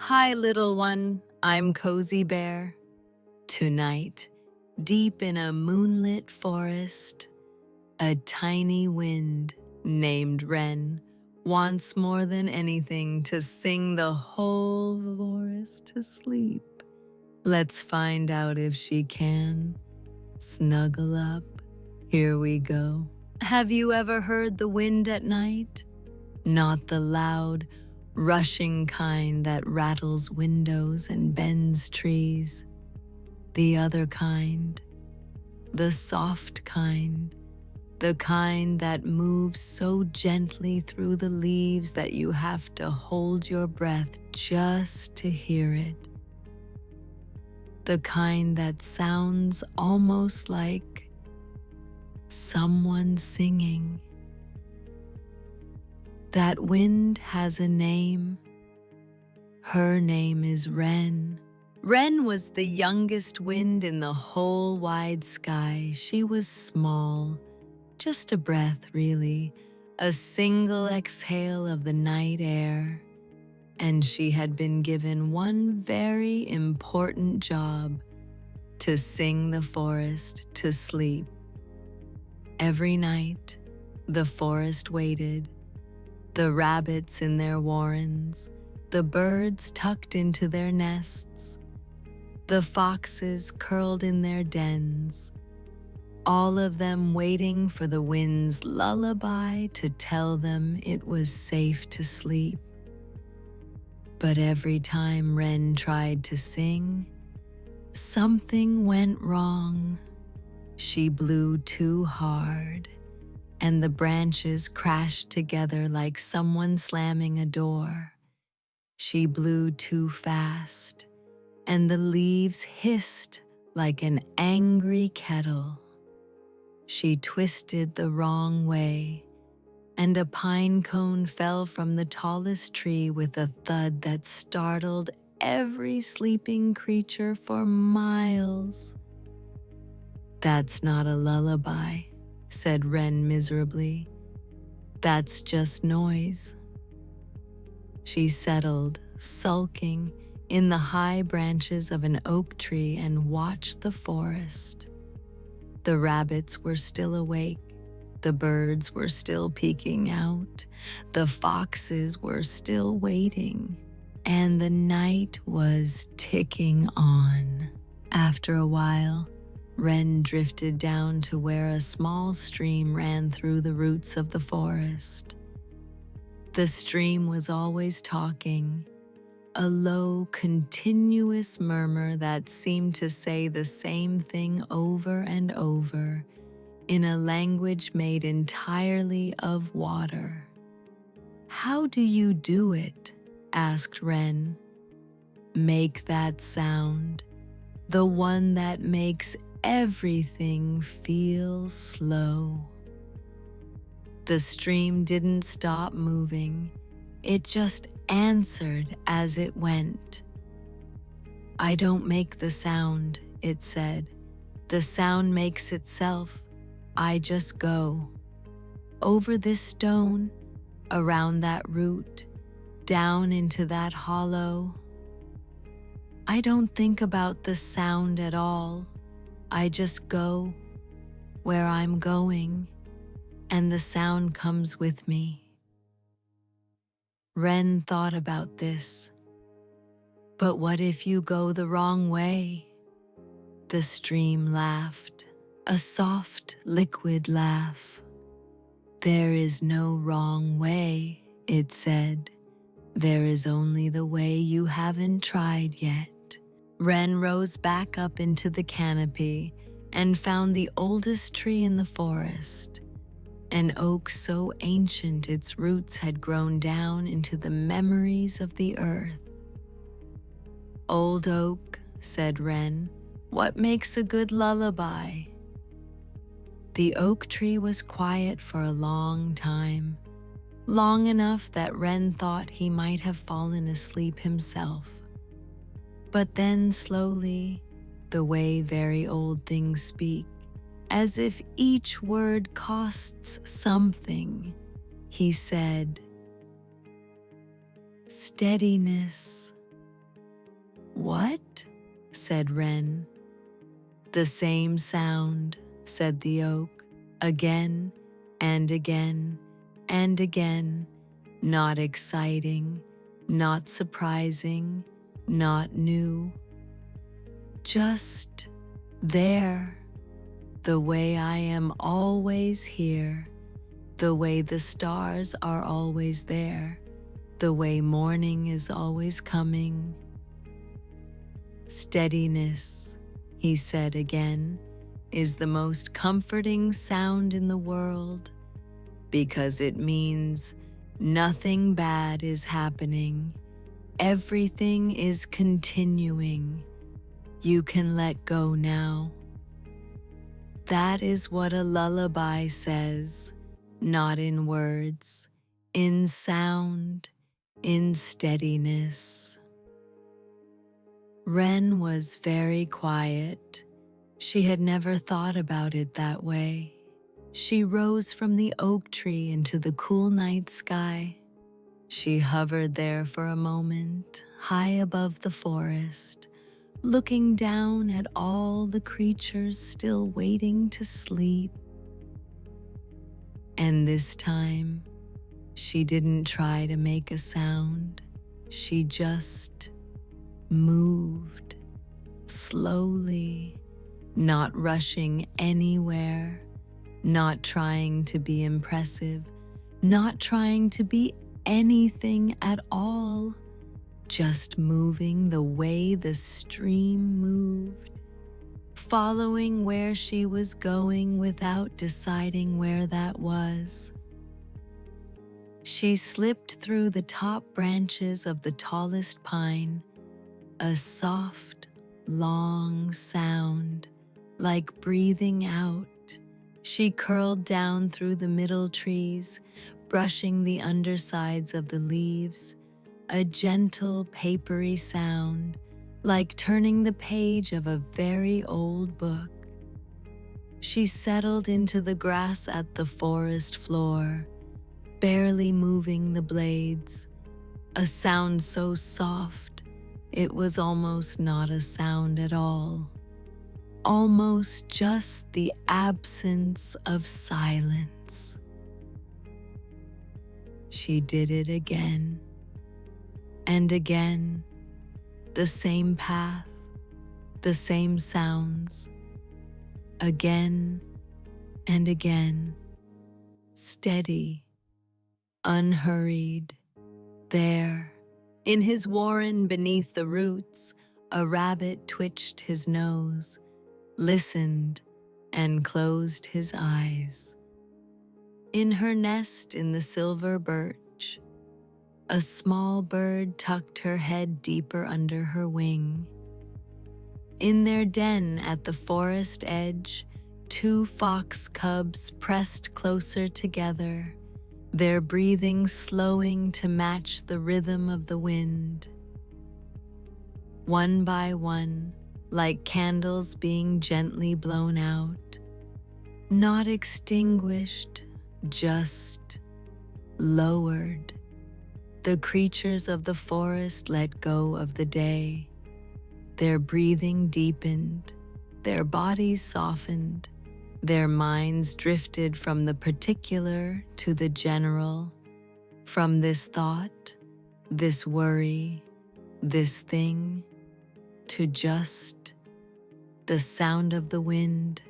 Hi, little one. I'm Cozy Bear. Tonight, deep in a moonlit forest, a tiny wind named Wren wants more than anything to sing the whole forest to sleep. Let's find out if she can. Snuggle up. Here we go. Have you ever heard the wind at night? Not the loud, rushing kind that rattles windows and bends trees. The other kind, the soft kind, the kind that moves so gently through the leaves that you have to hold your breath just to hear it. The kind that sounds almost like someone singing. That wind has a name. Her name is Wren. Wren was the youngest wind in the whole wide sky. She was small, just a breath really, a single exhale of the night air. And she had been given one very important job: to sing the forest to sleep. Every night, the forest waited. The rabbits in their warrens, the birds tucked into their nests, the foxes curled in their dens, all of them waiting for the wind's lullaby to tell them it was safe to sleep. But every time Wren tried to sing, something went wrong. She blew too hard, and the branches crashed together like someone slamming a door. She blew too fast, and the leaves hissed like an angry kettle. She twisted the wrong way, and a pine cone fell from the tallest tree with a thud that startled every sleeping creature for miles. "That's not a lullaby," said Wren miserably. "That's just noise." She settled, sulking, in the high branches of an oak tree and watched the forest. The rabbits were still awake. The birds were still peeking out. The foxes were still waiting. And the night was ticking on. After a while, Wren drifted down to where a small stream ran through the roots of the forest. The stream was always talking, a low, continuous murmur that seemed to say the same thing over and over, in a language made entirely of water. "How do you do it?" asked Wren. "Make that sound, the one that makes everything feels slow." The stream didn't stop moving. It just answered as it went. "I don't make the sound," it said. "The sound makes itself. I just go. Over this stone, around that root, down into that hollow. I don't think about the sound at all. I just go where I'm going, and the sound comes with me." Wren thought about this. "But what if you go the wrong way?" The stream laughed, a soft, liquid laugh. "There is no wrong way," it said. "There is only the way you haven't tried yet." Wren rose back up into the canopy and found the oldest tree in the forest, an oak so ancient its roots had grown down into the memories of the earth. "Old oak," said Wren, "what makes a good lullaby?" The oak tree was quiet for a long time, long enough that Wren thought he might have fallen asleep himself. But then slowly, the way very old things speak, as if each word costs something, he said, "Steadiness, said Wren. "The same sound," said the oak, "again and again and again. Not exciting, not surprising, not new. Just there, the way I am always here, the way the stars are always there, the way morning is always coming." "Steadiness," he said again, "is the most comforting sound in the world, because it means nothing bad is happening. Everything is continuing. You can let go now." That is what a lullaby says, not in words, in sound, in steadiness. Wren was very quiet. She had never thought about it that way. She rose from the oak tree into the cool night sky. She hovered there for a moment, high above the forest, looking down at all the creatures still waiting to sleep. And this time, she didn't try to make a sound. She just moved slowly, not rushing anywhere, not trying to be impressive, not trying to be anything at all, just moving the way the stream moved, following where she was going without deciding where that was. She slipped through the top branches of the tallest pine, a soft, long sound, like breathing out. She curled down through the middle trees, brushing the undersides of the leaves, a gentle, papery sound, like turning the page of a very old book. She settled into the grass at the forest floor, barely moving the blades, a sound so soft it was almost not a sound at all, almost just the absence of silence. She did it again and again, the same path, the same sounds, again and again, steady, unhurried. There, in his warren beneath the roots, a rabbit twitched his nose, listened, and closed his eyes. In her nest in the silver birch, a small bird tucked her head deeper under her wing. In their den at the forest edge, two fox cubs pressed closer together, their breathing slowing to match the rhythm of the wind. One by one, like candles being gently blown out, not extinguished, just lowered. The creatures of the forest let go of the day. Their breathing deepened, their bodies softened, their minds drifted from the particular to the general, from this thought, this worry, this thing, to just the sound of the wind,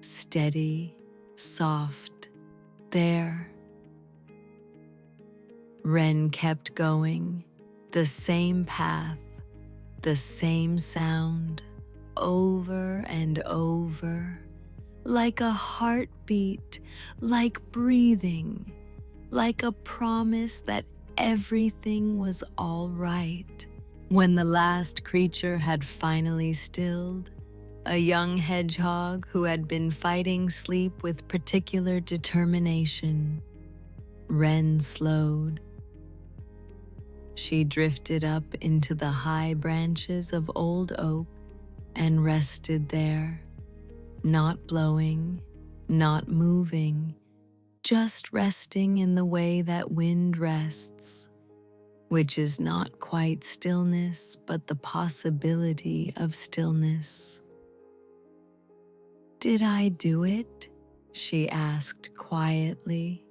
steady, soft, there. Wren kept going, the same path, the same sound, over and over, like a heartbeat, like breathing, like a promise that everything was all right. When the last creature had finally stilled, a young hedgehog who had been fighting sleep with particular determination, Wren slowed. She drifted up into the high branches of old oak and rested there, not blowing, not moving, just resting in the way that wind rests, which is not quite stillness, but the possibility of stillness. "Did I do it?" she asked quietly.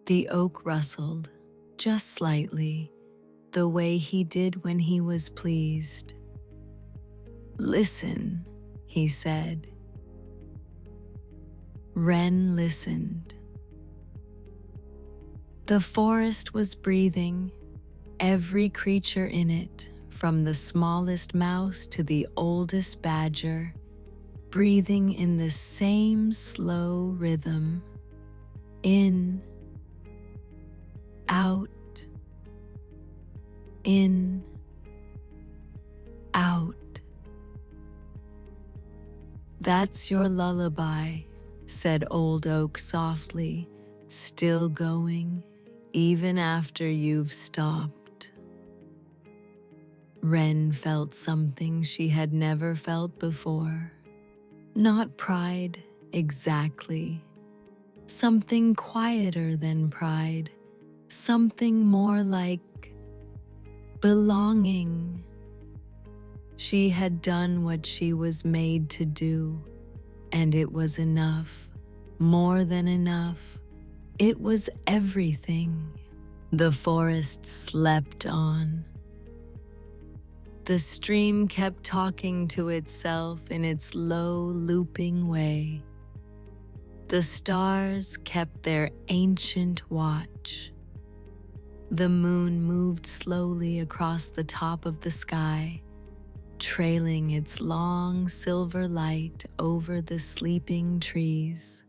The oak rustled, just slightly, the way he did when he was pleased. "Listen," he said. Wren listened. The forest was breathing, every creature in it, from the smallest mouse to the oldest badger, breathing in the same slow rhythm. In, out, in, out. "That's your lullaby," said Old Oak softly, "still going, even after you've stopped." Wren felt something she had never felt before. Not pride, exactly. Something quieter than pride. Something more like belonging. She had done what she was made to do, and it was enough, more than enough. It was everything. The forest slept on. The stream kept talking to itself in its low, looping way. The stars kept their ancient watch. The moon moved slowly across the top of the sky, trailing its long silver light over the sleeping trees.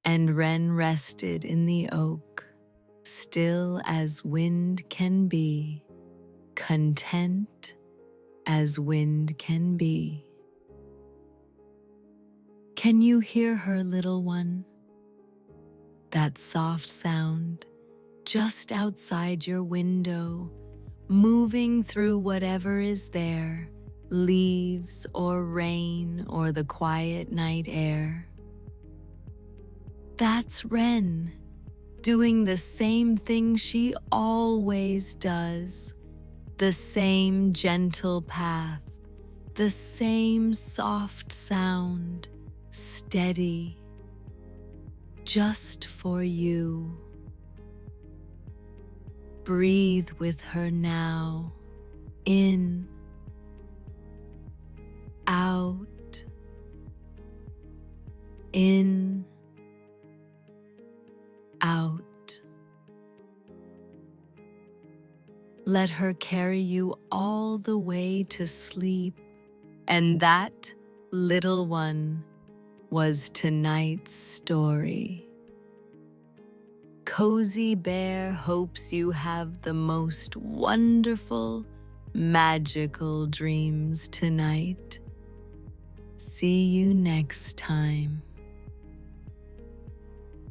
And Wren rested in the oak, still as wind can be, content as wind can be. Can you hear her, little one? That soft sound just outside your window, moving through whatever is there, leaves or rain or the quiet night air. That's Wren, doing the same thing she always does, the same gentle path, the same soft sound, steady, just for you. Breathe with her now, in, out, in, out. Let her carry you all the way to sleep. And that, little one, was tonight's story. Cozy Bear hopes you have the most wonderful, magical dreams tonight. See you next time.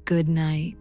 Good night.